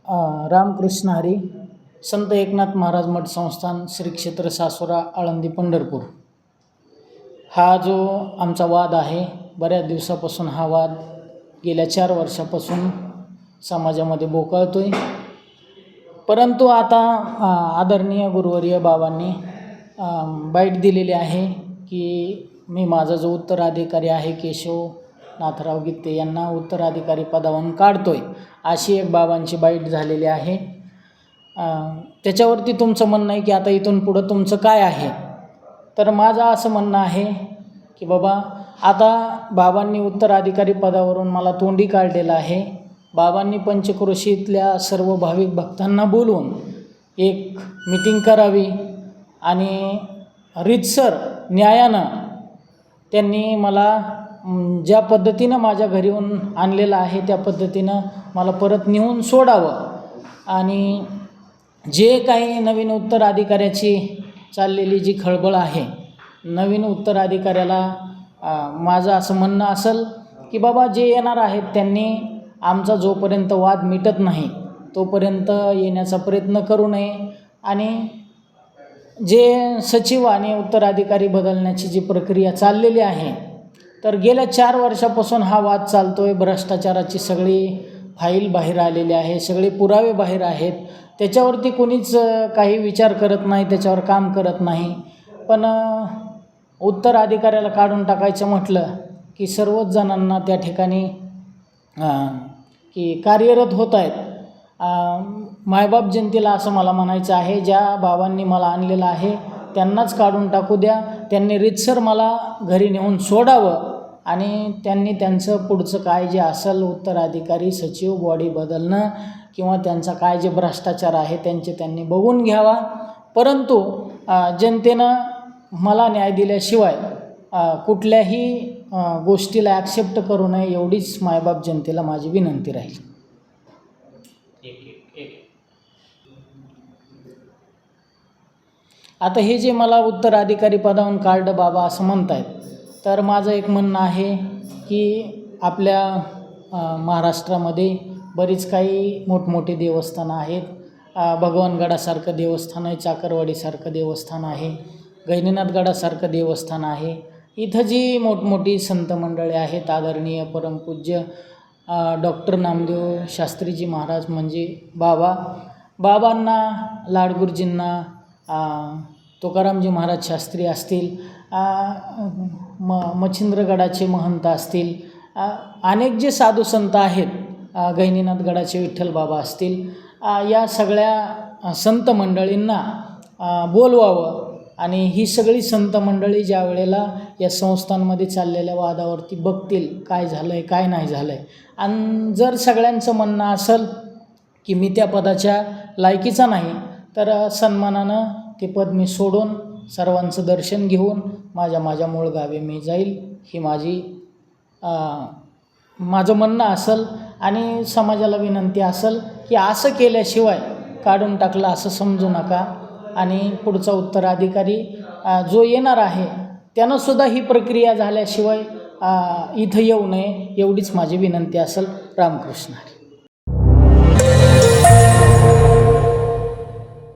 रामकृष्ण हरी. संत एकनाथ महाराज मठ संस्थान श्री क्षेत्र सासोरा आळंदी पंढरपूर. हा जो आमचा वाद आहे, बऱ्याच दिवसापासून हा वाद गेल्या 4 वर्षापासून समाजामध्ये बोकाळतोय. परंतु आता आदरणीय गुरुवर्य बाबांनी बाईट दिलेली आहे की मी माझा जो उत्तराधिकारी आहे केशव नाथराव गित्ते यांना उत्तराधिकारी पदावरून काढतोय, अशी एक बाबांची बाईट झालेली आहे. त्याच्यावरती तुमचं म्हणणं आहे की आता इथून पुढं तुमचं काय आहे. तर माझं असं म्हणणं आहे की बाबा आता बाबांनी उत्तराधिकारी पदावरून मला तोंडी काढलेलं आहे. बाबांनी पंचक्रोशीतल्या सर्व भाविक भक्तांना बोलवून एक मीटिंग करावी आणि रीतसर न्यायानं त्यांनी मला ज्या पद्धतीनं माझ्या घरी येऊन आणलेलं आहे त्या पद्धतीनं मला परत नेऊन सोडावं. आणि जे काही नवीन उत्तराधिकाऱ्याची चाललेली जी खळबळ आहे, नवीन उत्तराधिकाऱ्याला माझं असं म्हणणं असेल की बाबा जे येणार आहेत त्यांनी आमचा जोपर्यंत वाद मिटत नाही तोपर्यंत येण्याचा प्रयत्न करू नये. आणि जे सचिव आणि उत्तराधिकारी बदलण्याची जी प्रक्रिया चाललेली आहे, तर गेल्या 4 वर्षापासून हा वाद चालतो आहे. भ्रष्टाचाराची सगळी फाईल बाहेर आलेली आहे, सगळे पुरावे बाहेर आहेत. त्याच्यावरती कोणीच काही विचार करत नाही, त्याच्यावर काम करत नाही. पण उत्तराधिकाऱ्याला काढून टाकायचं म्हटलं की सर्वच जणांना त्या ठिकाणी की कार्यरत होत आहेत. मायबाप जनतेला असं मला म्हणायचं आहे, ज्या बाबांनी मला आणलेलं आहे त्यांनाच काढून टाकू द्या. त्यांनी रीतसर मला घरी नेऊन सोडावं आणि त्यांनी त्यांचं पुढचं काय जे असेल उत्तराधिकारी सचिव बॉडी बदलणं किंवा त्यांचा काय जे भ्रष्टाचार आहे त्यांनी बघून घ्यावा. परंतु जनतेनं मला न्याय दिल्याशिवाय कुठल्याही गोष्टीला ॲक्सेप्ट करू नये, एवढीच मायबाप जनतेला माझी विनंती राहील. आता हे जे मला उत्तराधिकारी पदावरून काढलं बाबा असं म्हणतायत, तर माझं एक म्हणणं आहे की आपल्या महाराष्ट्रामध्ये बरीच काही मोठमोठी देवस्थानं आहेत. भगवानगडासारखं देवस्थान आहे, चाकरवाडीसारखं देवस्थान आहे, गहिनीनाथगडासारखं देवस्थान आहे. इथं जी मोठमोठी संत मंडळी आहेत, आदरणीय परमपूज्य डॉक्टर नामदेव शास्त्रीजी महाराज म्हणजे बाबांना, लाडगुरुजींना, तुकारामजी महाराज शास्त्री असतील, मच्छिंद्रगडाचे महंत असतील, अनेक जे साधू संत आहेत, गहिनीनाथगडाचे विठ्ठल बाबा असतील, या सगळ्या संत मंडळींना बोलवावं. आणि ही सगळी संत मंडळी ज्या वेळेला या संस्थांमध्ये चाललेल्या वादावरती बघतील काय झालं आहे काय नाही झालं आहे, आणि जर सगळ्यांचं म्हणणं असेल की मी त्या पदाच्या लायकीचा नाही, तर सन्मानानं ते पद मी सोडून सर्वांचं दर्शन घेऊन माझ्या मूळ गावी मी जाईल, ही माझं म्हणणं असेल. आणि समाजाला विनंती असेल की असं केल्याशिवाय काढून टाकलं असं समजू नका. आणि पुढचा उत्तराधिकारी जो येणार आहे त्यानंसुद्धा ही प्रक्रिया झाल्याशिवाय इथं येऊ नये, एवढीच माझी विनंती असेल. रामकृष्ण हरी.